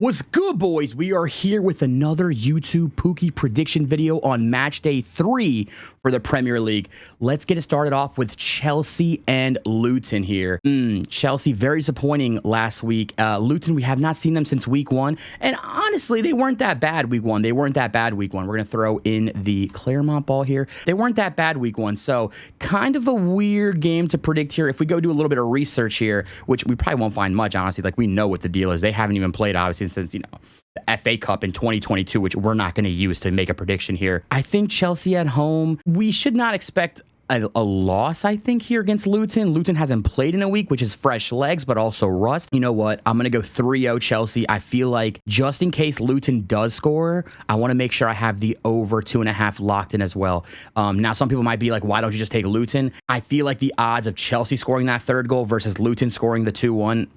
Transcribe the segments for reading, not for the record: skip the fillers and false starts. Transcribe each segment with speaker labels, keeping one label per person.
Speaker 1: What's good, boys? We are here with another YouTube Pooky prediction video on match day 3 for the Premier League. Let's get it started off with Chelsea and Luton here. Chelsea, very disappointing last week. Luton, we have not seen them since week 1. And honestly, they weren't that bad week 1. We're going to throw in the Claremont ball here. They weren't that bad week 1. So kind of a weird game to predict here. If we go do a little bit of research here, which we probably won't find much, honestly. Like, we know what the deal is. They haven't even played, obviously, since, you know, the FA Cup in 2022, which we're not going to use to make a prediction here. I think Chelsea at home, we should not expect a loss, I think, here against Luton. Luton hasn't played in a week, which is fresh legs, but also rust. You know what? I'm going to go 3-0 Chelsea. I feel like just in case Luton does score, I want to make sure I have the over 2.5 locked in as well. Now, some people might be like, why don't you just take Luton? I feel like the odds of Chelsea scoring that third goal versus Luton scoring the 2-1,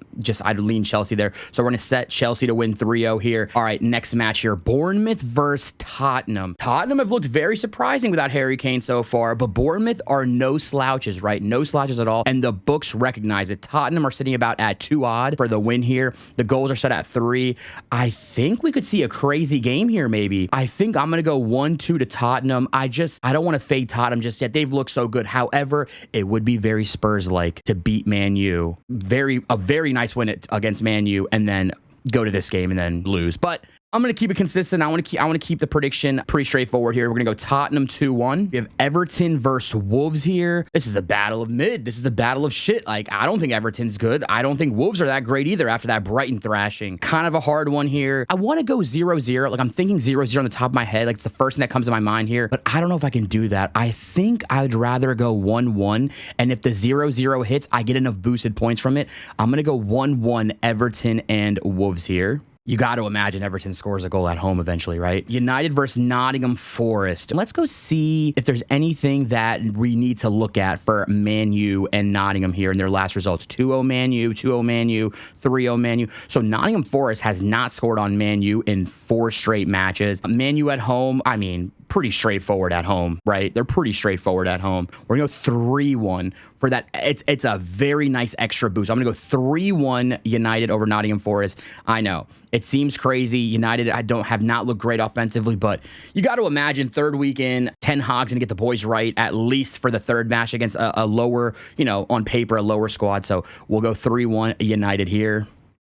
Speaker 1: I'd lean Chelsea there. So we're going to set Chelsea to win 3-0 here. All right, next match here. Bournemouth versus Tottenham. Tottenham have looked very surprising without Harry Kane so far, but Bournemouth are no slouches, right? No slouches at all. And the books recognize it. Tottenham are sitting about at 2 odd for the win here. The goals are set at 3. I think we could see a crazy game here, maybe. I think I'm going to go 1-2 to Tottenham. I don't want to fade Tottenham just yet. They've looked so good. However, it would be very Spurs-like to beat Man U. A very nice win against Man U and then go to this game and then lose. But I'm going to keep it consistent. I want to keep the prediction pretty straightforward here. We're going to go Tottenham 2-1. We have Everton versus Wolves here. This is the battle of mid. This is the battle of shit. Like, I don't think Everton's good. I don't think Wolves are that great either after that Brighton thrashing. Kind of a hard one here. I want to go 0-0. Like, I'm thinking 0-0 on the top of my head. Like, it's the first thing that comes to my mind here. But I don't know if I can do that. I think I'd rather go 1-1. And if the 0-0 hits, I get enough boosted points from it. I'm going to go 1-1 Everton and Wolves here. You got to imagine Everton scores a goal at home eventually, right? United versus Nottingham Forest. Let's go see if there's anything that we need to look at for Man U and Nottingham here in their last results. 2-0 Man U, 2-0 Man U, 3-0 Man U. So Nottingham Forest has not scored on Man U in 4 straight matches. Man U at home, I mean, pretty straightforward at home, right? They're pretty straightforward at home. We're going to go 3-1 for that. It's a very nice extra boost. I'm going to go 3-1 United over Nottingham Forest. I know it seems crazy. United have not looked great offensively, but you got to imagine third weekend, Ten Hag's going to get the boys right, at least for the third match against a lower, you know, on paper, a lower squad. So we'll go 3-1 United here.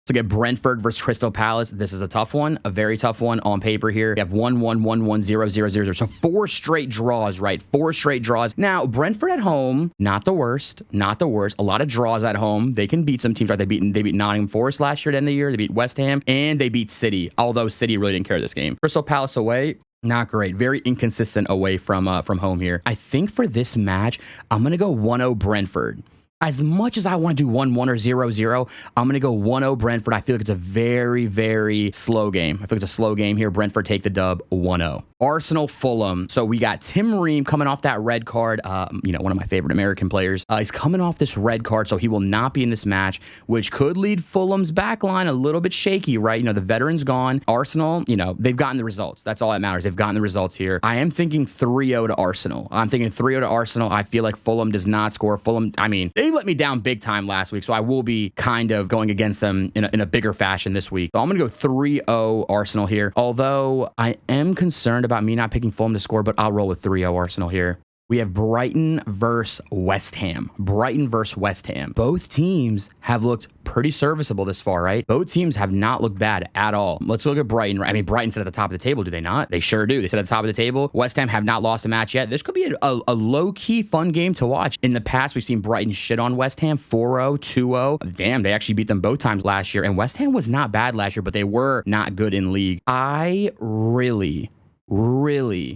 Speaker 1: So get Brentford versus Crystal Palace. This is a tough one, a very tough one on paper here. We have 1-1, 1-1, 0-0, 0-0. So 4 straight draws, right? 4 straight draws. Now, Brentford at home, not the worst, not the worst. A lot of draws at home. They can beat some teams, right? They beat Nottingham Forest last year at the end of the year. They beat West Ham, and they beat City, although City really didn't care this game. Crystal Palace away. Not great. Very inconsistent away from home here. I think for this match, I'm going to go 1-0 Brentford. As much as I want to do 1-1 or 0-0, I'm going to go 1-0 Brentford. I feel like it's a very, very slow game. I feel like it's a slow game here. Brentford take the dub 1-0. Arsenal Fulham. So we got Tim Ream coming off that red card. You know, one of my favorite American players. He's coming off this red card, so he will not be in this match, which could lead Fulham's back line a little bit shaky, right? You know, the veteran's gone. Arsenal, you know, they've gotten the results. That's all that matters. They've gotten the results here. I am thinking 3-0 to Arsenal. I'm thinking 3-0 to Arsenal. I feel like Fulham does not score. Fulham, I mean, they let me down big time last week, so I will be kind of going against them in a bigger fashion this week. So I'm going to go 3-0 Arsenal here, although I am concerned about me not picking Fulham to score, but I'll roll with 3-0 Arsenal here. We have Brighton versus West Ham. Brighton versus West Ham. Both teams have looked pretty serviceable this far, right? Both teams have not looked bad at all. Let's look at Brighton. I mean, Brighton sit at the top of the table, do they not? They sure do. They sit at the top of the table. West Ham have not lost a match yet. This could be a low-key fun game to watch. In the past, we've seen Brighton shit on West Ham 4-0, 2-0. Damn, they actually beat them both times last year. And West Ham was not bad last year, but they were not good in league. I really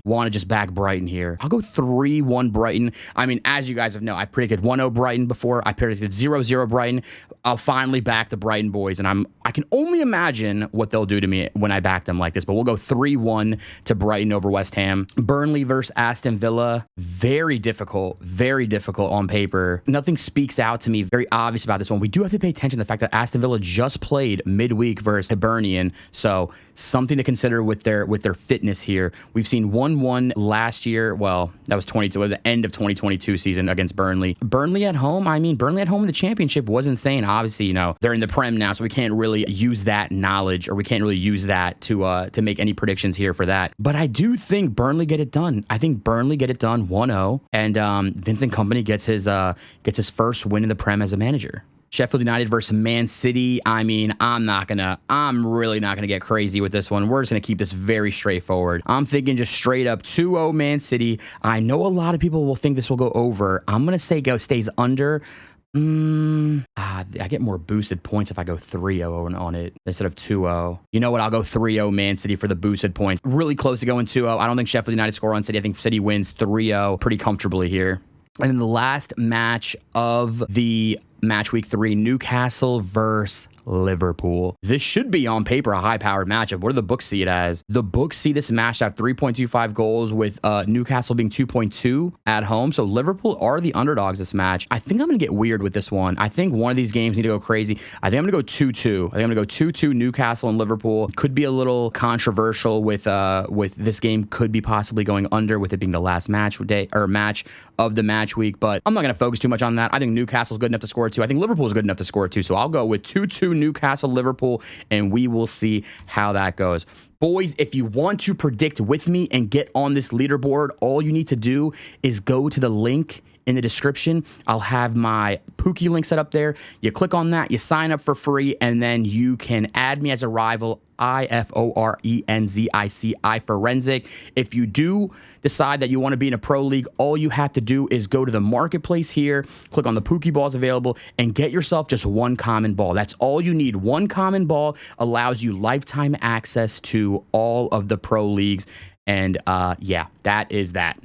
Speaker 1: want to just back Brighton here. I'll go 3-1 Brighton. I mean, as you guys have known, I predicted 1-0 Brighton before. I predicted 0-0 Brighton. I'll finally back the Brighton boys, and I can only imagine what they'll do to me when I back them like this, but we'll go 3-1 to Brighton over West Ham. Burnley versus Aston Villa. Very difficult on paper. Nothing speaks out to me very obvious about this one. We do have to pay attention to the fact that Aston Villa just played midweek versus Hibernian, so something to consider with their fitness here. here. We've seen 1-1 last year. Well, that was the end of 2022 season against Burnley. Burnley at home, I mean, Burnley at home in the championship was insane. Obviously, you know, they're in the Prem now, so we can't really use that knowledge, or we can't really use that to make any predictions here for that. But I do think Burnley get it done. I think Burnley get it done 1-0, and Vincent Kompany gets his first win in the Prem as a manager. Sheffield United versus Man City. I mean, I'm really not gonna get crazy with this one. We're just gonna keep this very straightforward. I'm thinking just straight up 2-0 Man City. I know a lot of people will think this will go over. I'm gonna say stays under. I get more boosted points if I go 3-0 on it instead of 2-0. You know what? I'll go 3-0 Man City for the boosted points. Really close to going 2-0. I don't think Sheffield United score on City. I think City wins 3-0 pretty comfortably here. And then the last match of the match week 3, Newcastle versus Liverpool. This should be on paper a high-powered matchup. What do the books see it as? The books see this match at 3.25 goals, with Newcastle being 2.2 at home. So Liverpool are the underdogs this match. I think I'm going to get weird with this one. I think one of these games need to go crazy. I think I'm going to go 2-2. I think I'm going to go 2-2 Newcastle and Liverpool. Could be a little controversial with this game. Could be possibly going under with it being the last match of the match week, but I'm not going to focus too much on that. I think Newcastle's good enough to score 2. I think Liverpool's good enough to score 2. So I'll go with 2-2 Newcastle Liverpool, and we will see how that goes. Boys, if you want to predict with me and get on this leaderboard, all you need to do is go to the link in the description. I'll have my Pooky link set up there. You click on that, you sign up for free, and then you can add me as a rival, iForenzic, iForenzic. If you do decide that you want to be in a pro league, all you have to do is go to the marketplace here, click on the Pooky balls available, and get yourself just one common ball. That's all you need. One common ball allows you lifetime access to all of the pro leagues. And yeah, that is that.